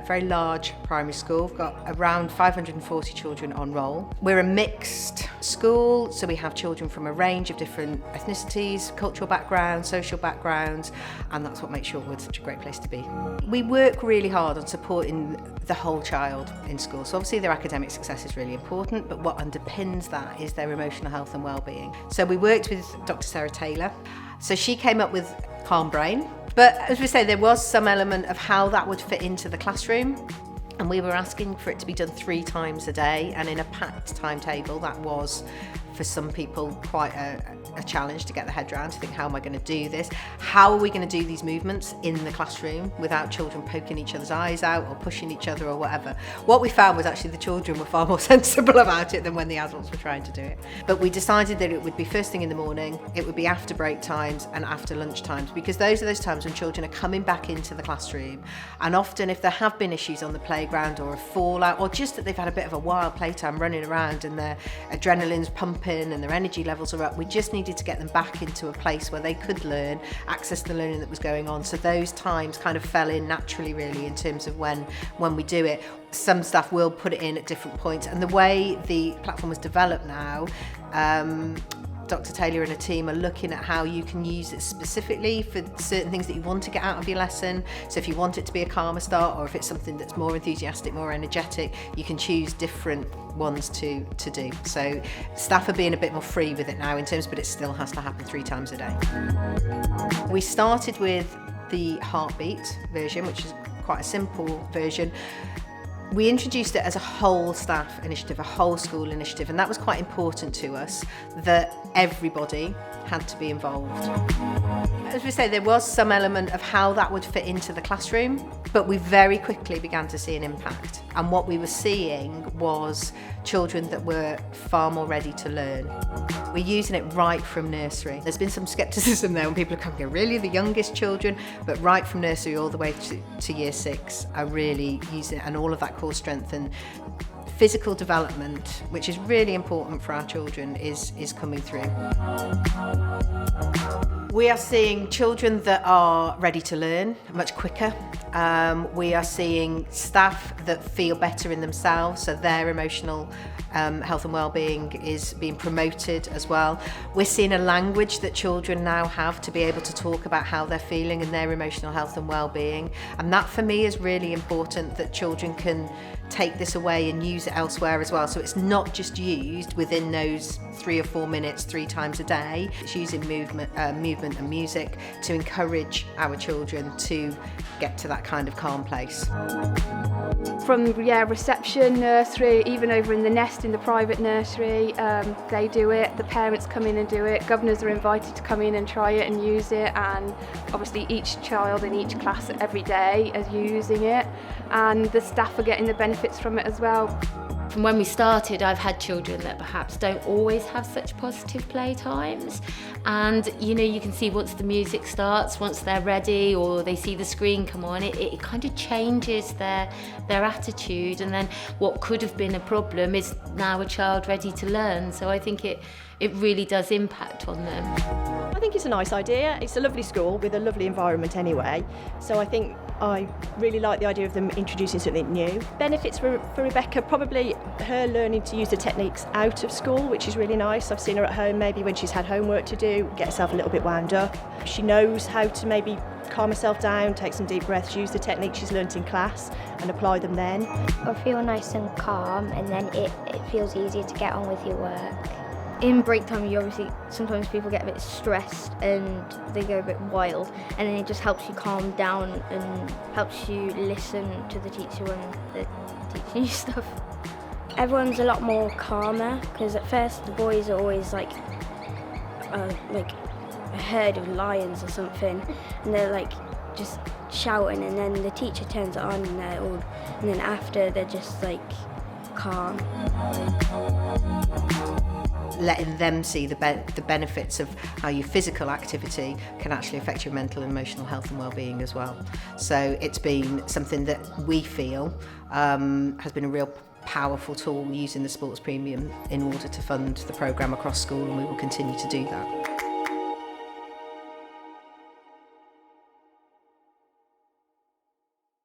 very large primary school. We've got around 540 children on roll. We're a mixed school, so we have children from a range of different ethnicities, cultural backgrounds, social backgrounds, and that's what makes Shortwood such a great place to be. We work really hard on supporting the whole child in school. So obviously their academic success is really important, but what underpins that is their emotional health and well-being. So we worked with Dr. Sarah Taylor. So she came up with Calm Brain. But as we say, there was some element of how that would fit into the classroom. And we were asking for it to be done 3 times a day, and in a packed timetable. That was, for some people, quite a challenge to get their head around, to think, how am I going to do this? How are we going to do these movements in the classroom without children poking each other's eyes out or pushing each other or whatever? What we found was actually the children were far more sensible about it than when the adults were trying to do it. But we decided that it would be first thing in the morning, it would be after break times and after lunch times, because those are those times when children are coming back into the classroom, and often if there have been issues on the playground or a fallout, or just that they've had a bit of a wild playtime running around and their adrenaline's pumping and their energy levels are up, we just needed to get them back into a place where they could learn, access the learning that was going on. So those times kind of fell in naturally, really, in terms of when we do it. Some staff will put it in at different points, and the way the platform was developed now, Dr. Taylor and a team are looking at how you can use it specifically for certain things that you want to get out of your lesson. So if you want it to be a calmer start, or if it's something that's more enthusiastic, more energetic, you can choose different ones to do. So staff are being a bit more free with it now in terms, but it still has to happen 3 times a day. We started with the heartbeat version, which is quite a simple version. We introduced it as a whole staff initiative, a whole school initiative, and that was quite important to us, that everybody had to be involved. As we say, there was some element of how that would fit into the classroom, but we very quickly began to see an impact. And what we were seeing was children that were far more ready to learn. We're using it right from nursery. There's been some scepticism there when people are coming, really the youngest children, but right from nursery all the way to year 6 are really using it, and all of that core strength and physical development, which is really important for our children, is coming through. We are seeing children that are ready to learn much quicker. We are seeing staff that feel better in themselves, so their emotional health and well-being is being promoted as well. We're seeing a language that children now have to be able to talk about how they're feeling and their emotional health and well-being, and that for me is really important, that children can take this away and use it elsewhere as well. So it's not just used within those 3 or 4 minutes 3 times a day. It's using movement and music to encourage our children to get to that kind of calm place. From reception, nursery, even over in the nest in the private nursery, they do it. The parents come in and do it. Governors are invited to come in and try it and use it, and obviously each child in each class every day is using it, and the staff are getting the benefits from it as well. From when we started, I've had children that perhaps don't always have such positive play times, and you can see once the music starts, once they're ready or they see the screen come on, it kind of changes their attitude, and then what could have been a problem is now a child ready to learn. So I think it really does impact on them. I think it's a nice idea. It's a lovely school with a lovely environment anyway, so I think I really like the idea of them introducing something new. Benefits for Rebecca, probably her learning to use the techniques out of school, which is really nice. I've seen her at home, maybe when she's had homework to do, get herself a little bit wound up. She knows how to maybe calm herself down, take some deep breaths, use the techniques she's learnt in class and apply them then. I feel nice and calm, and then it feels easier to get on with your work. In break time, sometimes people get a bit stressed and they go a bit wild, and then it just helps you calm down and helps you listen to the teacher when they're teaching you stuff. Everyone's a lot more calmer, because at first the boys are always like a herd of lions or something, and they're just shouting, and then the teacher turns it on and then after they're just calm. Letting them see the benefits of how your physical activity can actually affect your mental and emotional health and well-being as well. So it's been something that we feel has been a real powerful tool using the sports premium in order to fund the programme across school, and we will continue to do that.